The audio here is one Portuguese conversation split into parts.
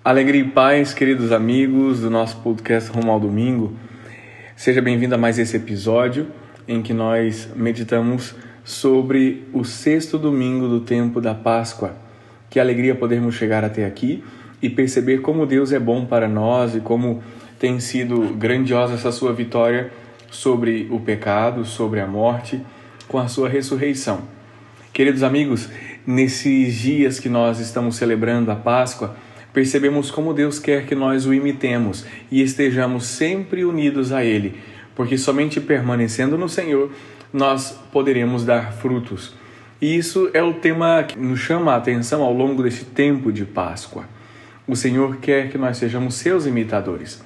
Alegria e paz, queridos amigos do nosso podcast Rumo ao Domingo. Seja bem-vindo a mais esse episódio em que nós meditamos sobre o sexto domingo do tempo da Páscoa. Que alegria podermos chegar até aqui e perceber como Deus é bom para nós e como tem sido grandiosa essa sua vitória sobre o pecado, sobre a morte, com a sua ressurreição. Queridos amigos, nesses dias que nós estamos celebrando a Páscoa, percebemos como Deus quer que nós o imitemos e estejamos sempre unidos a Ele, porque somente permanecendo no Senhor nós poderemos dar frutos. E isso é o tema que nos chama a atenção ao longo deste tempo de Páscoa. O Senhor quer que nós sejamos seus imitadores.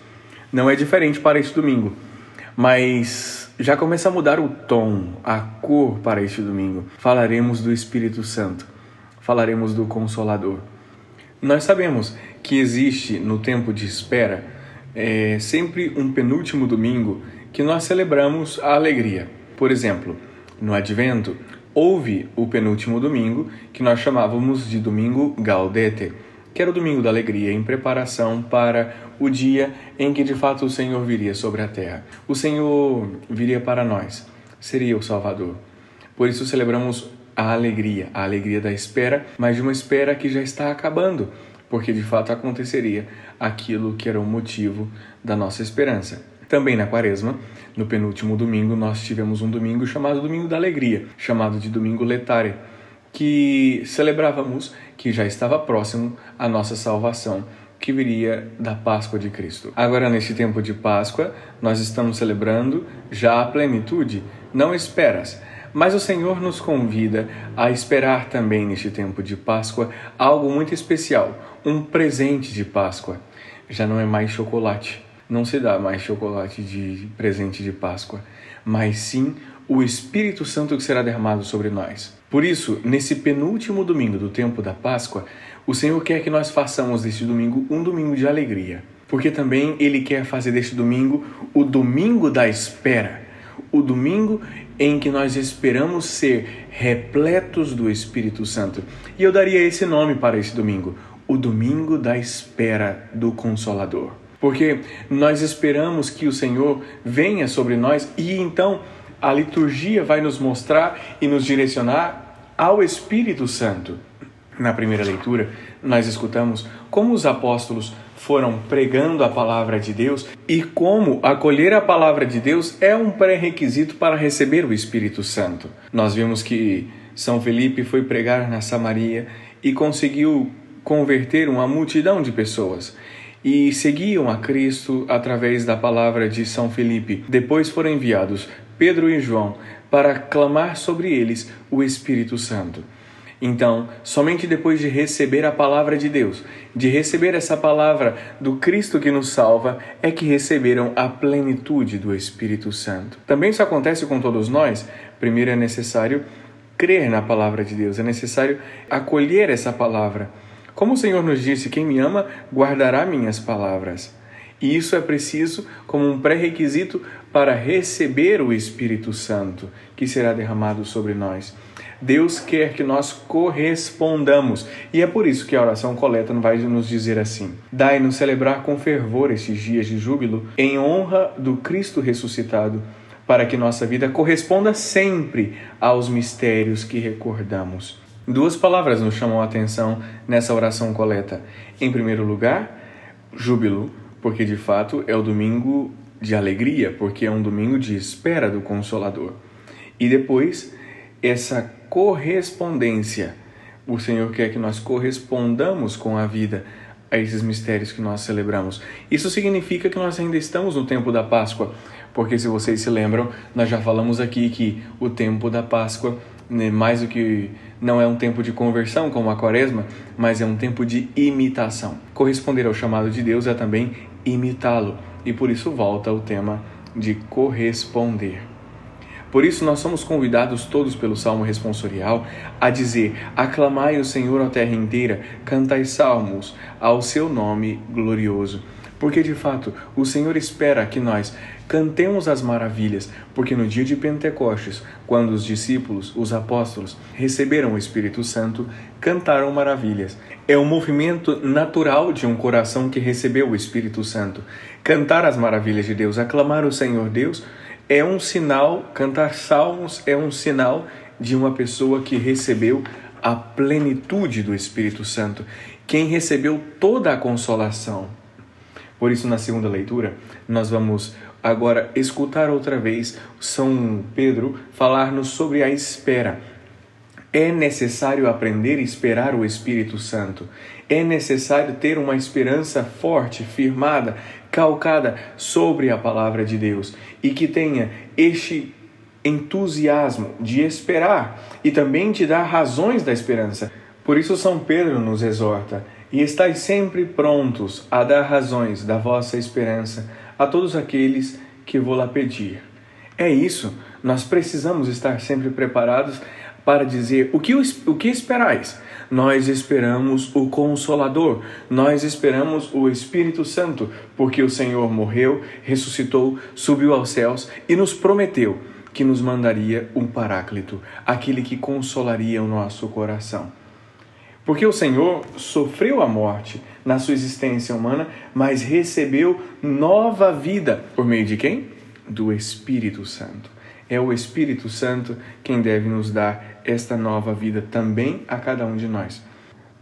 Não é diferente para este domingo, mas já começa a mudar o tom, a cor para este domingo. Falaremos do Espírito Santo, falaremos do Consolador. Nós sabemos que existe no tempo de espera sempre um penúltimo domingo que nós celebramos a alegria. Por exemplo, no Advento, houve o penúltimo domingo que nós chamávamos de domingo Gaudete, que era o domingo da alegria em preparação para o dia em que de fato o Senhor viria sobre a terra. O Senhor viria para nós, seria o Salvador. Por isso celebramos a alegria da espera, mas de uma espera que já está acabando, porque de fato aconteceria aquilo que era o motivo da nossa esperança. Também na Quaresma, no penúltimo domingo, nós tivemos um domingo chamado Domingo da Alegria, chamado de Domingo Letare, que celebrávamos que já estava próximo a nossa salvação, que viria da Páscoa de Cristo. Agora, neste tempo de Páscoa, nós estamos celebrando já a plenitude, não esperas. Mas o Senhor nos convida a esperar também neste tempo de Páscoa algo muito especial, um presente de Páscoa. Já não é mais chocolate, não se dá mais chocolate de presente de Páscoa, mas sim o Espírito Santo que será derramado sobre nós. Por isso, nesse penúltimo domingo do tempo da Páscoa, o Senhor quer que nós façamos deste domingo um domingo de alegria, porque também Ele quer fazer deste domingo o domingo da espera, o domingo em que nós esperamos ser repletos do Espírito Santo. E eu daria esse nome para esse domingo, o domingo da espera do Consolador. Porque nós esperamos que o Senhor venha sobre nós e então a liturgia vai nos mostrar e nos direcionar ao Espírito Santo. Na primeira leitura, nós escutamos como os apóstolos foram pregando a palavra de Deus e como acolher a palavra de Deus é um pré-requisito para receber o Espírito Santo. Nós vimos que São Felipe foi pregar na Samaria e conseguiu converter uma multidão de pessoas e seguiam a Cristo através da palavra de São Felipe. Depois foram enviados Pedro e João para clamar sobre eles o Espírito Santo. Então, somente depois de receber a palavra de Deus, de receber essa palavra do Cristo que nos salva, é que receberam a plenitude do Espírito Santo. Também isso acontece com todos nós. Primeiro é necessário crer na palavra de Deus, é necessário acolher essa palavra. Como o Senhor nos disse, quem me ama guardará minhas palavras. E isso é preciso como um pré-requisito para receber o Espírito Santo, que será derramado sobre nós. Deus quer que nós correspondamos. E é por isso que a oração coleta vai nos dizer assim: dai-nos celebrar com fervor estes dias de júbilo, em honra do Cristo ressuscitado, para que nossa vida corresponda sempre aos mistérios que recordamos. Duas palavras nos chamam a atenção nessa oração coleta. Em primeiro lugar, júbilo, porque de fato é o domingo de alegria, porque é um domingo de espera do Consolador. E depois, essa correspondência. O Senhor quer que nós correspondamos com a vida a esses mistérios que nós celebramos. Isso significa que nós ainda estamos no tempo da Páscoa, porque se vocês se lembram, nós já falamos aqui que o tempo da Páscoa, mais do que não é um tempo de conversão como a Quaresma, mas é um tempo de imitação. Corresponder ao chamado de Deus é também imitá-lo, e por isso volta o tema de corresponder. Por isso nós somos convidados todos pelo Salmo responsorial a dizer: aclamai o Senhor, ó terra inteira, cantai salmos ao seu nome glorioso. porque de fato o Senhor espera que nós cantemos as maravilhas, porque no dia de Pentecostes, quando os discípulos, os apóstolos, receberam o Espírito Santo, cantaram maravilhas. É um movimento natural de um coração que recebeu o Espírito Santo. Cantar as maravilhas de Deus, aclamar o Senhor Deus, é um sinal, cantar salmos é um sinal de uma pessoa que recebeu a plenitude do Espírito Santo, quem recebeu toda a consolação. Por isso, na segunda leitura, nós vamos agora escutar outra vez São Pedro falar-nos sobre a espera. É necessário aprender a esperar o Espírito Santo. É necessário ter uma esperança forte, firmada, calcada sobre a palavra de Deus e que tenha este entusiasmo de esperar e também de dar razões da esperança. Por isso São Pedro nos exorta: e estais sempre prontos a dar razões da vossa esperança a todos aqueles que vou-la pedir. É isso, nós precisamos estar sempre preparados para dizer o que esperais. Nós esperamos o Consolador, nós esperamos o Espírito Santo, porque o Senhor morreu, ressuscitou, subiu aos céus e nos prometeu que nos mandaria um Paráclito, aquele que consolaria o nosso coração. Porque o Senhor sofreu a morte na sua existência humana, mas recebeu nova vida. Por meio de quem? Do Espírito Santo. É o Espírito Santo quem deve nos dar esta nova vida também a cada um de nós.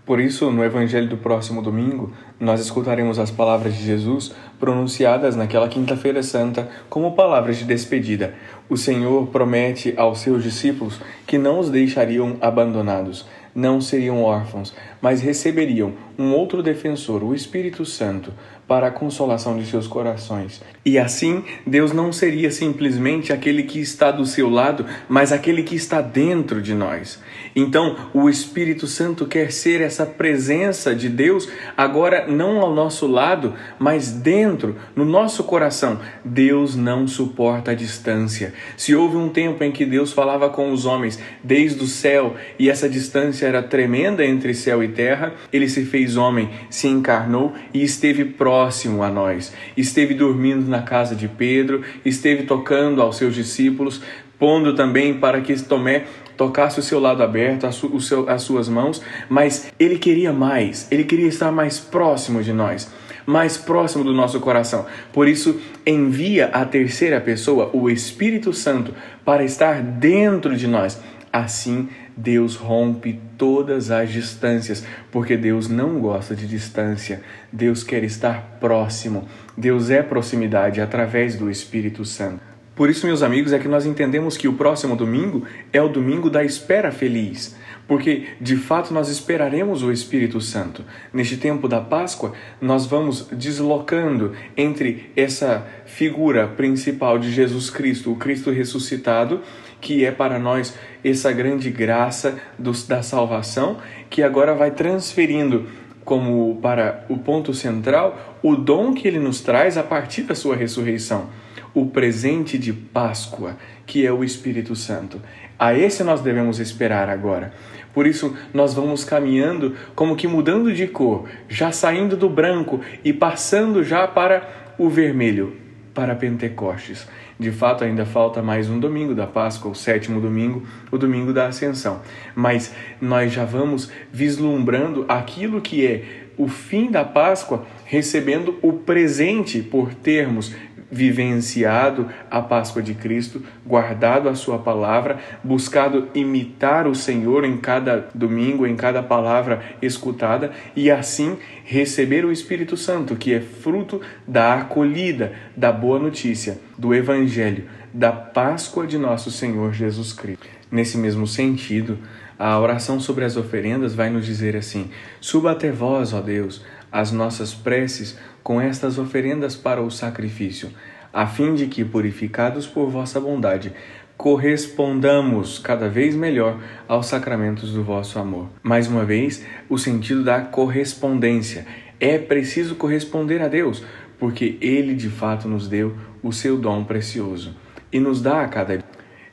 Por isso, no Evangelho do próximo domingo, nós escutaremos as palavras de Jesus pronunciadas naquela Quinta-feira Santa como palavras de despedida. O Senhor promete aos seus discípulos que não os deixariam abandonados, não seriam órfãos, mas receberiam um outro defensor, o Espírito Santo, para a consolação de seus corações. E assim, Deus não seria simplesmente aquele que está do seu lado, mas aquele que está dentro de nós. Então, o Espírito Santo quer ser essa presença de Deus, agora não ao nosso lado, mas dentro, no nosso coração. Deus não suporta a distância. Se houve um tempo em que Deus falava com os homens desde o céu, e essa distância era tremenda entre céu e terra, ele se fez homem, se encarnou e esteve próximo a nós. Esteve dormindo na casa de Pedro, esteve tocando aos seus discípulos, pondo também para que Tomé tocasse o seu lado aberto, as suas mãos, mas ele queria mais, ele queria estar mais próximo de nós, mais próximo do nosso coração. Por isso, envia a terceira pessoa, o Espírito Santo, para estar dentro de nós. Assim, Deus rompe todas as distâncias, porque Deus não gosta de distância. Deus quer estar próximo. Deus é proximidade através do Espírito Santo. Por isso, meus amigos, é que nós entendemos que o próximo domingo é o domingo da espera feliz, porque, de fato, nós esperaremos o Espírito Santo. Neste tempo da Páscoa, nós vamos deslocando entre essa figura principal de Jesus Cristo, o Cristo ressuscitado, que é para nós essa grande graça da salvação, que agora vai transferindo como para o ponto central o dom que ele nos traz a partir da sua ressurreição. O presente de Páscoa, que é o Espírito Santo. A esse nós devemos esperar agora. Por isso, nós vamos caminhando como que mudando de cor, já saindo do branco e passando já para o vermelho, para Pentecostes. De fato, ainda falta mais um domingo da Páscoa, o 7º domingo, o domingo da Ascensão. Mas nós já vamos vislumbrando aquilo que é o fim da Páscoa, recebendo o presente por termos vivenciado a Páscoa de Cristo, guardado a sua palavra, buscado imitar o Senhor em cada domingo, em cada palavra escutada, e assim receber o Espírito Santo, que é fruto da acolhida, da boa notícia, do Evangelho, da Páscoa de nosso Senhor Jesus Cristo. Nesse mesmo sentido, a oração sobre as oferendas vai nos dizer assim: suba até vós, ó Deus, as nossas preces com estas oferendas para o sacrifício, a fim de que, purificados por vossa bondade, correspondamos cada vez melhor aos sacramentos do vosso amor. Mais uma vez, o sentido da correspondência. É preciso corresponder a Deus, porque Ele de fato nos deu o seu dom precioso e nos dá a cada dia.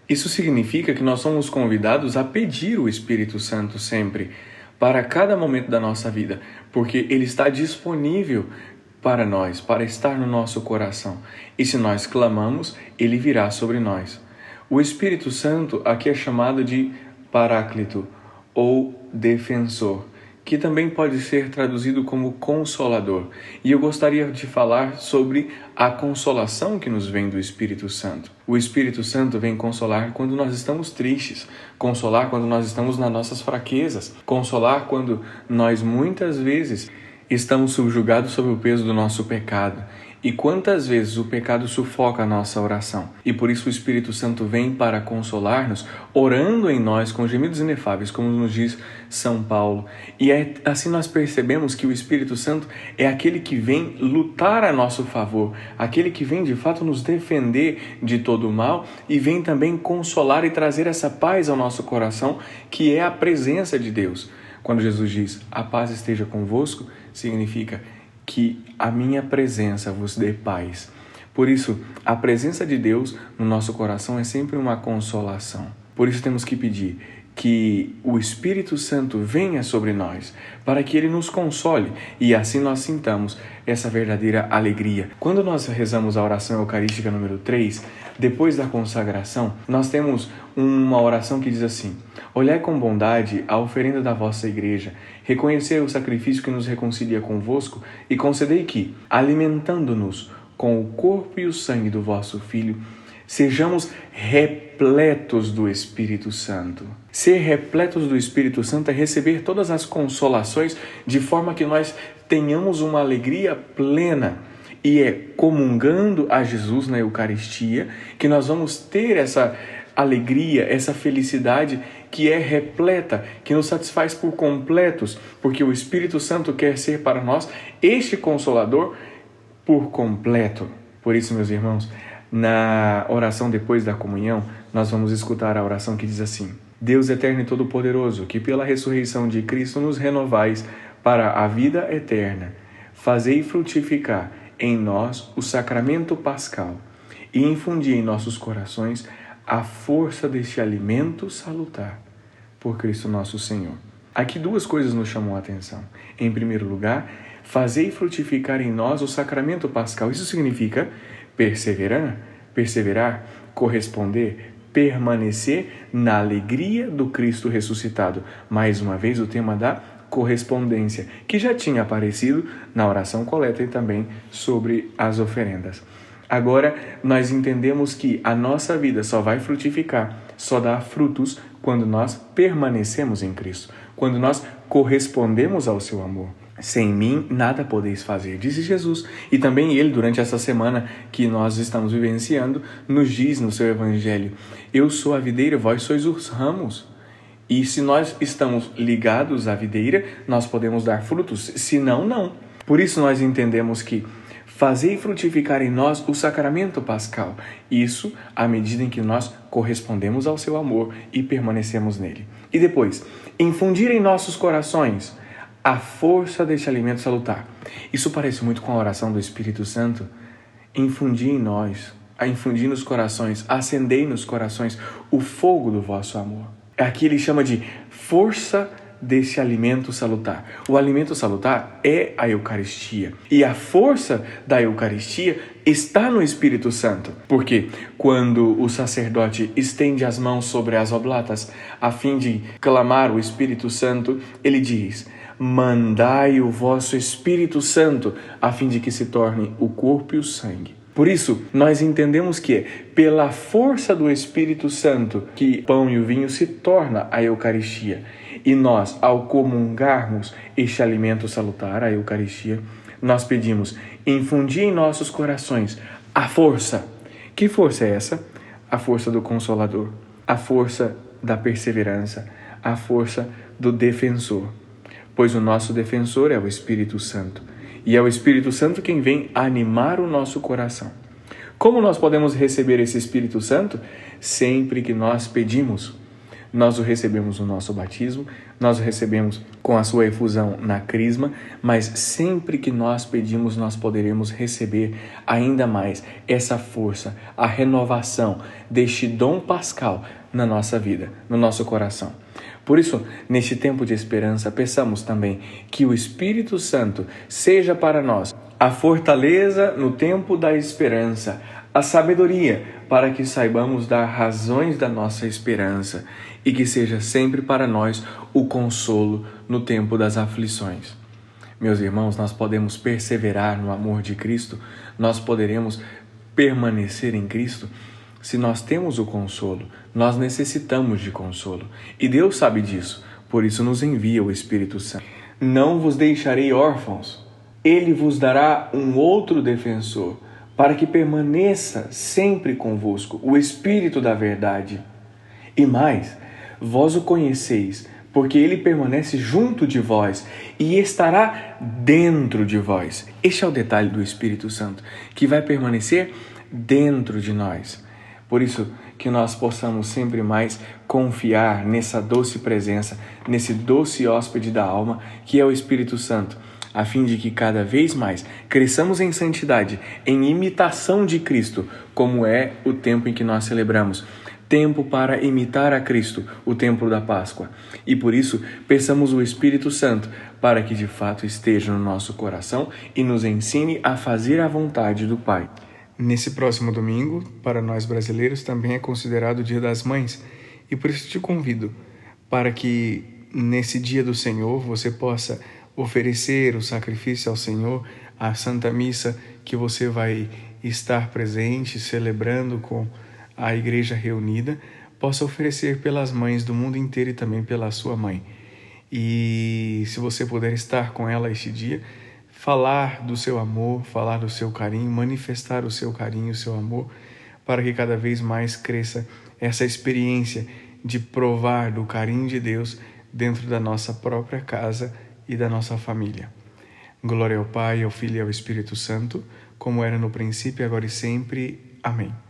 Isso significa que nós somos convidados a pedir o Espírito Santo sempre, para cada momento da nossa vida, porque Ele está disponível para nós, para estar no nosso coração. E se nós clamamos, ele virá sobre nós. O Espírito Santo aqui é chamado de Paráclito ou Defensor, que também pode ser traduzido como Consolador. E eu gostaria de falar sobre a consolação que nos vem do Espírito Santo. O Espírito Santo vem consolar quando nós estamos tristes, consolar quando nós estamos nas nossas fraquezas, consolar quando nós muitas vezes estamos subjugados sob o peso do nosso pecado. E quantas vezes o pecado sufoca a nossa oração. E por isso o Espírito Santo vem para consolar-nos, orando em nós com gemidos inefáveis, como nos diz São Paulo. E assim nós percebemos que o Espírito Santo é aquele que vem lutar a nosso favor, aquele que vem de fato nos defender de todo o mal e vem também consolar e trazer essa paz ao nosso coração, que é a presença de Deus. Quando Jesus diz, a paz esteja convosco, significa que a minha presença vos dê paz. Por isso, a presença de Deus no nosso coração é sempre uma consolação. Por isso temos que pedir que o Espírito Santo venha sobre nós, para que Ele nos console e assim nós sintamos essa verdadeira alegria. Quando nós rezamos a oração eucarística número 3, depois da consagração, nós temos uma oração que diz assim: olhai com bondade a oferenda da vossa igreja, reconhecei o sacrifício que nos reconcilia convosco e concedei que, alimentando-nos com o corpo e o sangue do vosso Filho, sejamos repletos do Espírito Santo. Ser repletos do Espírito Santo é receber todas as consolações de forma que nós tenhamos uma alegria plena. E é comungando a Jesus na Eucaristia que nós vamos ter essa alegria, essa felicidade que é repleta, que nos satisfaz por completos, porque o Espírito Santo quer ser para nós este Consolador por completo. Por isso, meus irmãos, na oração depois da comunhão, nós vamos escutar a oração que diz assim: Deus eterno e todo-poderoso, que pela ressurreição de Cristo nos renovais para a vida eterna, fazei frutificar em nós o sacramento pascal e infundi em nossos corações a força deste alimento salutar, por Cristo nosso Senhor. Aqui duas coisas nos chamam a atenção. Em primeiro lugar, fazei frutificar em nós o sacramento pascal. Isso significa perseverar, corresponder, permanecer na alegria do Cristo ressuscitado. Mais uma vez, o tema da correspondência, que já tinha aparecido na oração coleta e também sobre as oferendas. Agora, nós entendemos que a nossa vida só vai frutificar, só dá frutos quando nós permanecemos em Cristo, quando nós correspondemos ao seu amor. Sem mim, nada podeis fazer, disse Jesus. E também Ele, durante essa semana que nós estamos vivenciando, nos diz no seu Evangelho: eu sou a videira, vós sois os ramos. E se nós estamos ligados à videira, nós podemos dar frutos, se não, não. Por isso nós entendemos que fazei frutificar em nós o sacramento pascal. Isso à medida em que nós correspondemos ao seu amor e permanecemos nele. E depois, infundir em nossos corações a força deste alimento salutar. Isso parece muito com a oração do Espírito Santo. Infundir em nós, infundir nos corações, acendei nos corações o fogo do vosso amor. Aqui ele chama de força desse alimento salutar. O alimento salutar é a Eucaristia. E a força da Eucaristia está no Espírito Santo. Porque quando o sacerdote estende as mãos sobre as oblatas a fim de clamar o Espírito Santo, ele diz: mandai o vosso Espírito Santo a fim de que se torne o corpo e o sangue. Por isso, nós entendemos que é pela força do Espírito Santo que o pão e o vinho se torna a Eucaristia. E nós, ao comungarmos este alimento salutar, a Eucaristia, nós pedimos: infundir em nossos corações a força. Que força é essa? A força do Consolador, a força da perseverança, a força do defensor. Pois o nosso defensor é o Espírito Santo. E é o Espírito Santo quem vem animar o nosso coração. Como nós podemos receber esse Espírito Santo? Sempre que nós pedimos. Nós o recebemos no nosso batismo, nós o recebemos com a sua efusão na crisma, mas sempre que nós pedimos, nós poderemos receber ainda mais essa força, a renovação deste dom pascal na nossa vida, no nosso coração. Por isso, neste tempo de esperança, peçamos também que o Espírito Santo seja para nós a fortaleza no tempo da esperança, a sabedoria para que saibamos dar razões da nossa esperança e que seja sempre para nós o consolo no tempo das aflições. Meus irmãos, nós podemos perseverar no amor de Cristo, nós poderemos permanecer em Cristo se nós temos o consolo. Nós necessitamos de consolo e Deus sabe disso, por isso nos envia o Espírito Santo. Não vos deixarei órfãos, Ele vos dará um outro defensor, para que permaneça sempre convosco, o Espírito da verdade. E mais, vós o conheceis, porque ele permanece junto de vós e estará dentro de vós. Este é o detalhe do Espírito Santo, que vai permanecer dentro de nós. Por isso que nós possamos sempre mais confiar nessa doce presença, nesse doce hóspede da alma, que é o Espírito Santo, a fim de que cada vez mais cresçamos em santidade, em imitação de Cristo, como é o tempo em que nós celebramos. Tempo para imitar a Cristo, o tempo da Páscoa. E por isso, peçamos o Espírito Santo para que de fato esteja no nosso coração e nos ensine a fazer a vontade do Pai. Nesse próximo domingo, para nós brasileiros, também é considerado o Dia das Mães. E por isso te convido para que nesse Dia do Senhor você possa oferecer o sacrifício ao Senhor, a Santa Missa que você vai estar presente, celebrando com a igreja reunida, possa oferecer pelas mães do mundo inteiro e também pela sua mãe. E se você puder estar com ela este dia, falar do seu amor, falar do seu carinho, manifestar o seu carinho, o seu amor, para que cada vez mais cresça essa experiência de provar do carinho de Deus dentro da nossa própria casa e da nossa família. Glória ao Pai, ao Filho e ao Espírito Santo, como era no princípio, agora e sempre. Amém.